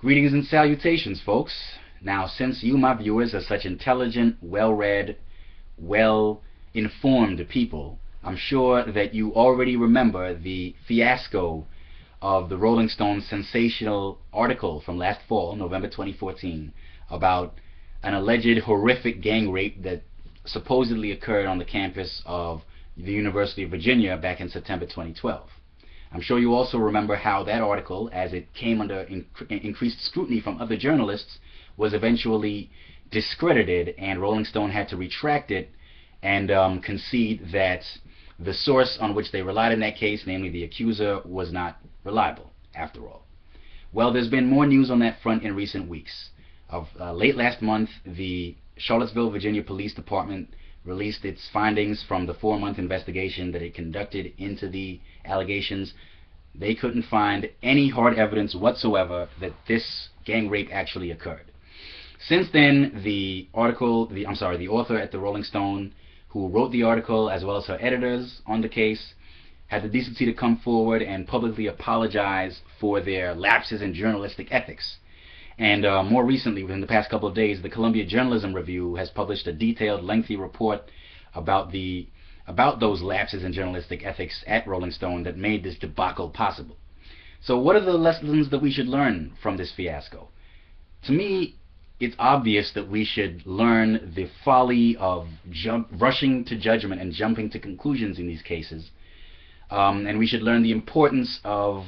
Greetings and salutations, folks. Now, since you, my viewers, are such intelligent, well-read, well-informed people, I'm sure that you already remember the fiasco of the Rolling Stone's sensational article from last fall, November 2014, about an alleged horrific gang rape that supposedly occurred on the campus of the University of Virginia back in September 2012. I'm sure you also remember how that article, as it came under increased scrutiny from other journalists, was eventually discredited, and Rolling Stone had to retract it and concede that the source on which they relied in that case, namely the accuser, was not reliable, after all. Well, there's been more news on that front in recent weeks. Late last month, the Charlottesville, Virginia Police Department released its findings from the 4-month investigation that it conducted into the allegations. They couldn't find any hard evidence whatsoever that this gang rape actually occurred. Since then, the author at the Rolling Stone, who wrote the article, as well as her editors on the case, had the decency to come forward and publicly apologize for their lapses in journalistic ethics. And more recently, within the past couple of days, the Columbia Journalism Review has published a detailed, lengthy report about those lapses in journalistic ethics at Rolling Stone that made this debacle possible. So what are the lessons that we should learn from this fiasco? To me, it's obvious that we should learn the folly of rushing to judgment and jumping to conclusions in these cases. And we should learn the importance of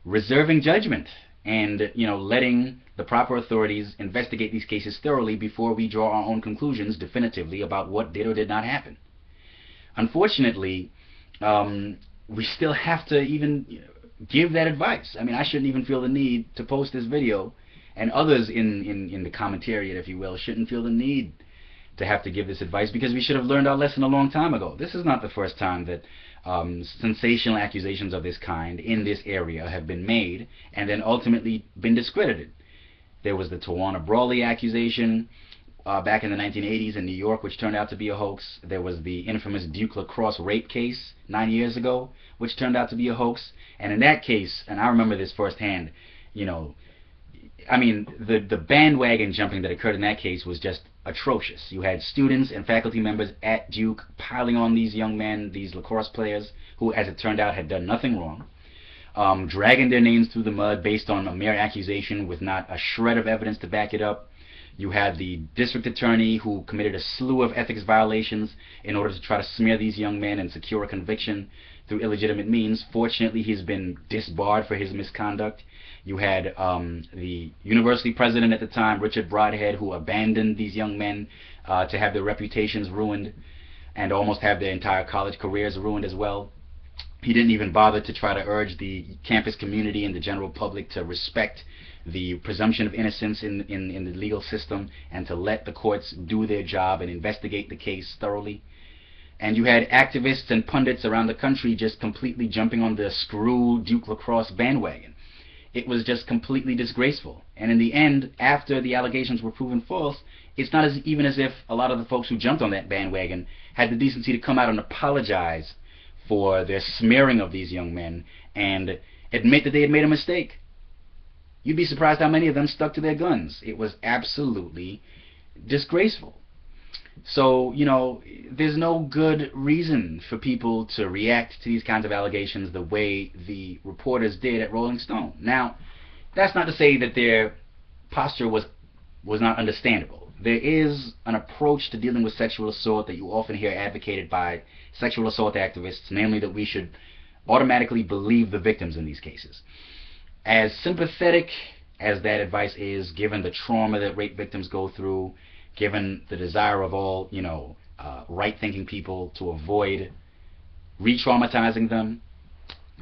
reserving judgment and, letting the proper authorities investigate these cases thoroughly before we draw our own conclusions definitively about what did or did not happen. Unfortunately, we still have to even give that advice. I mean, I shouldn't even feel the need to post this video, and others in the commentariat, if you will, shouldn't feel the need to have to give this advice, because we should have learned our lesson a long time ago. This is not the first time that sensational accusations of this kind in this area have been made and then ultimately been discredited. There was the Tawana Brawley accusation back in the 1980s in New York, which turned out to be a hoax. There was the infamous Duke Lacrosse rape case 9 years ago, which turned out to be a hoax. And in that case, and I remember this firsthand, I mean, the bandwagon jumping that occurred in that case was just atrocious. You had students and faculty members at Duke piling on these young men, these lacrosse players, who, as it turned out, had done nothing wrong, dragging their names through the mud based on a mere accusation with not a shred of evidence to back it up. You had the district attorney who committed a slew of ethics violations in order to try to smear these young men and secure a conviction through illegitimate means. Fortunately, he's been disbarred for his misconduct. You had the university president at the time, Richard Brodhead, who abandoned these young men to have their reputations ruined and almost have their entire college careers ruined as well. He didn't even bother to try to urge the campus community and the general public to respect the presumption of innocence in the legal system and to let the courts do their job and investigate the case thoroughly. And you had activists and pundits around the country just completely jumping on the screw Duke Lacrosse bandwagon. It was just completely disgraceful. And in the end, after the allegations were proven false, it's not even as if a lot of the folks who jumped on that bandwagon had the decency to come out and apologize for their smearing of these young men and admit that they had made a mistake. You'd be surprised how many of them stuck to their guns. It was absolutely disgraceful. So, there's no good reason for people to react to these kinds of allegations the way the reporters did at Rolling Stone. Now, that's not to say that their posture was not understandable. There is an approach to dealing with sexual assault that you often hear advocated by sexual assault activists, namely that we should automatically believe the victims in these cases. As sympathetic as that advice is, given the trauma that rape victims go through, given the desire of all, right-thinking people to avoid re-traumatizing them,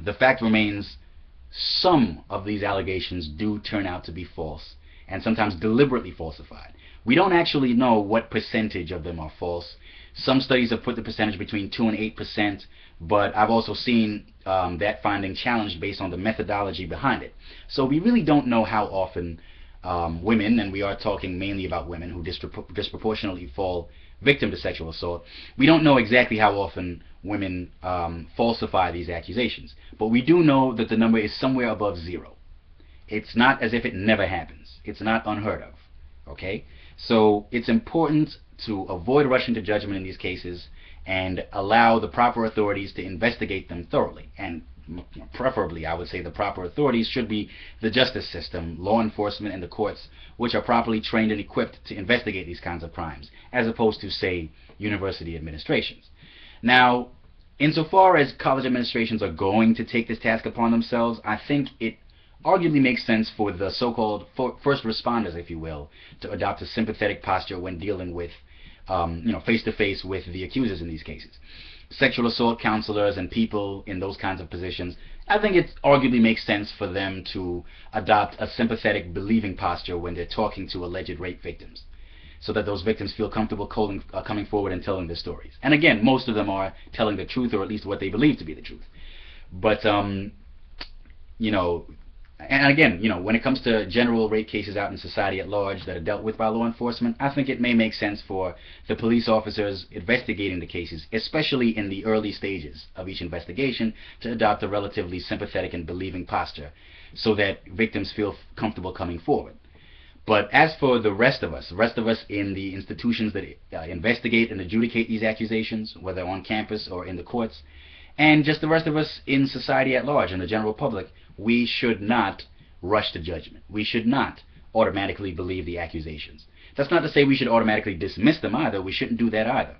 the fact remains some of these allegations do turn out to be false, and sometimes deliberately falsified. We don't actually know what percentage of them are false. Some studies have put the percentage between 2 and 8%, but I've also seen that finding challenged based on the methodology behind it. So we really don't know how often women, and we are talking mainly about women who disproportionately fall victim to sexual assault, we don't know exactly how often women falsify these accusations. But we do know that the number is somewhere above 0. It's not as if it never happens. It's not unheard of. Okay? So it's important to avoid rushing to judgment in these cases and allow the proper authorities to investigate them thoroughly. And preferably, I would say the proper authorities should be the justice system, law enforcement, and the courts, which are properly trained and equipped to investigate these kinds of crimes, as opposed to, say, university administrations. Now, insofar as college administrations are going to take this task upon themselves, I think it arguably makes sense for the so-called first responders, if you will, to adopt a sympathetic posture when dealing with, face-to-face with the accusers in these cases. Sexual assault counselors and people in those kinds of positions, I think it arguably makes sense for them to adopt a sympathetic, believing posture when they're talking to alleged rape victims, so that those victims feel comfortable coming forward and telling their stories. And again, most of them are telling the truth, or at least what they believe to be the truth. But, and again, when it comes to general rape cases out in society at large that are dealt with by law enforcement, I think it may make sense for the police officers investigating the cases, especially in the early stages of each investigation, to adopt a relatively sympathetic and believing posture so that victims feel comfortable coming forward. But as for the rest of us in the institutions that investigate and adjudicate these accusations, whether on campus or in the courts, and just the rest of us in society at large, in the general public, we should not rush to judgment. We should not automatically believe the accusations. That's not to say we should automatically dismiss them either. We shouldn't do that either.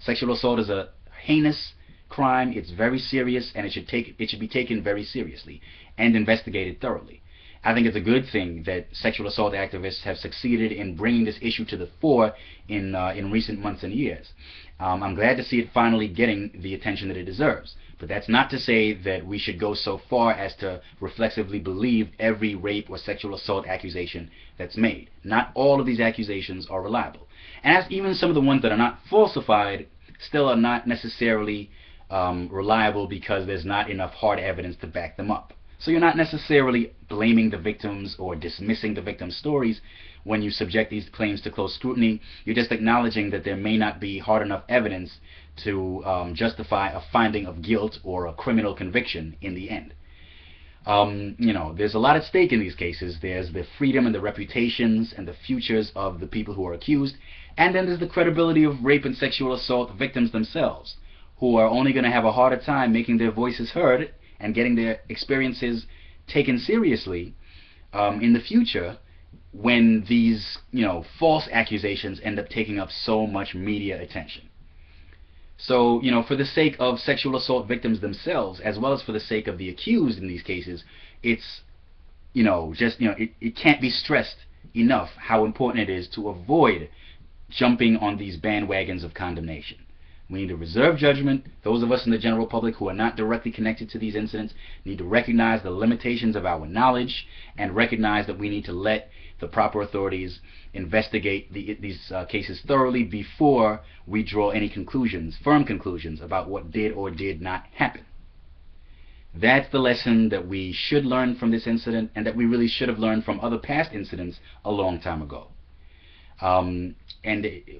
Sexual assault is a heinous crime. It's very serious, and it should be taken very seriously and investigated thoroughly. I think it's a good thing that sexual assault activists have succeeded in bringing this issue to the fore in recent months and years. I'm glad to see it finally getting the attention that it deserves. But that's not to say that we should go so far as to reflexively believe every rape or sexual assault accusation that's made. Not all of these accusations are reliable. And as even some of the ones that are not falsified still are not necessarily reliable because there's not enough hard evidence to back them up. So you're not necessarily blaming the victims or dismissing the victims' stories when you subject these claims to close scrutiny. You're just acknowledging that there may not be hard enough evidence to justify a finding of guilt or a criminal conviction in the end. There's a lot at stake in these cases. There's the freedom and the reputations and the futures of the people who are accused, and then there's the credibility of rape and sexual assault victims themselves, who are only going to have a harder time making their voices heard and getting their experiences taken seriously in the future when these false accusations end up taking up so much media attention. So, for the sake of sexual assault victims themselves, as well as for the sake of the accused in these cases, it's, it can't be stressed enough how important it is to avoid jumping on these bandwagons of condemnation. We need to reserve judgment. Those of us in the general public who are not directly connected to these incidents need to recognize the limitations of our knowledge and recognize that we need to let the proper authorities investigate these cases thoroughly before we draw any firm conclusions about what did or did not happen. That's the lesson that we should learn from this incident, and that we really should have learned from other past incidents a long time ago. And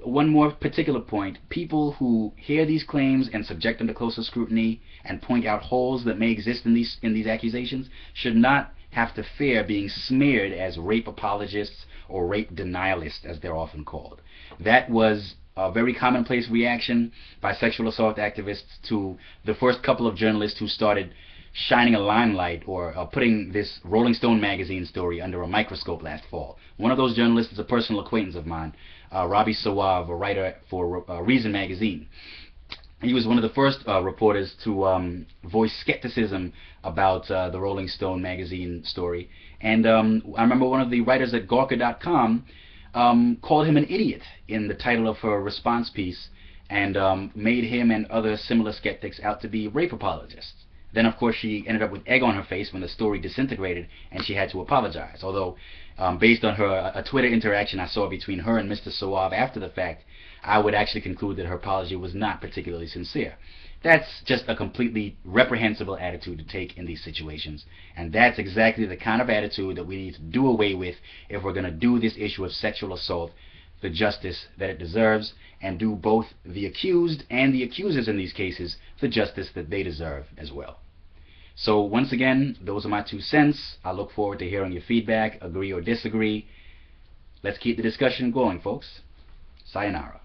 one more particular point: people who hear these claims and subject them to closer scrutiny and point out holes that may exist in these accusations should not have to fear being smeared as rape apologists or rape denialists, as they're often called. That was a very commonplace reaction by sexual assault activists to the first couple of journalists who started shining a limelight or putting this Rolling Stone magazine story under a microscope last fall. One of those journalists is a personal acquaintance of mine, Robbie Sawab, a writer for Reason magazine. He was one of the first reporters to voice skepticism about the Rolling Stone magazine story. And I remember one of the writers at Gawker.com called him an idiot in the title of her response piece, and made him and other similar skeptics out to be rape apologists. Then, of course, she ended up with egg on her face when the story disintegrated, and she had to apologize. Although, based on a Twitter interaction I saw between her and Mr. Sawab after the fact, I would actually conclude that her apology was not particularly sincere. That's just a completely reprehensible attitude to take in these situations, and that's exactly the kind of attitude that we need to do away with if we're going to do this issue of sexual assault the justice that it deserves, and do both the accused and the accusers in these cases the justice that they deserve as well. So once again, those are my 2 cents. I look forward to hearing your feedback, agree or disagree. Let's keep the discussion going, folks. Sayonara.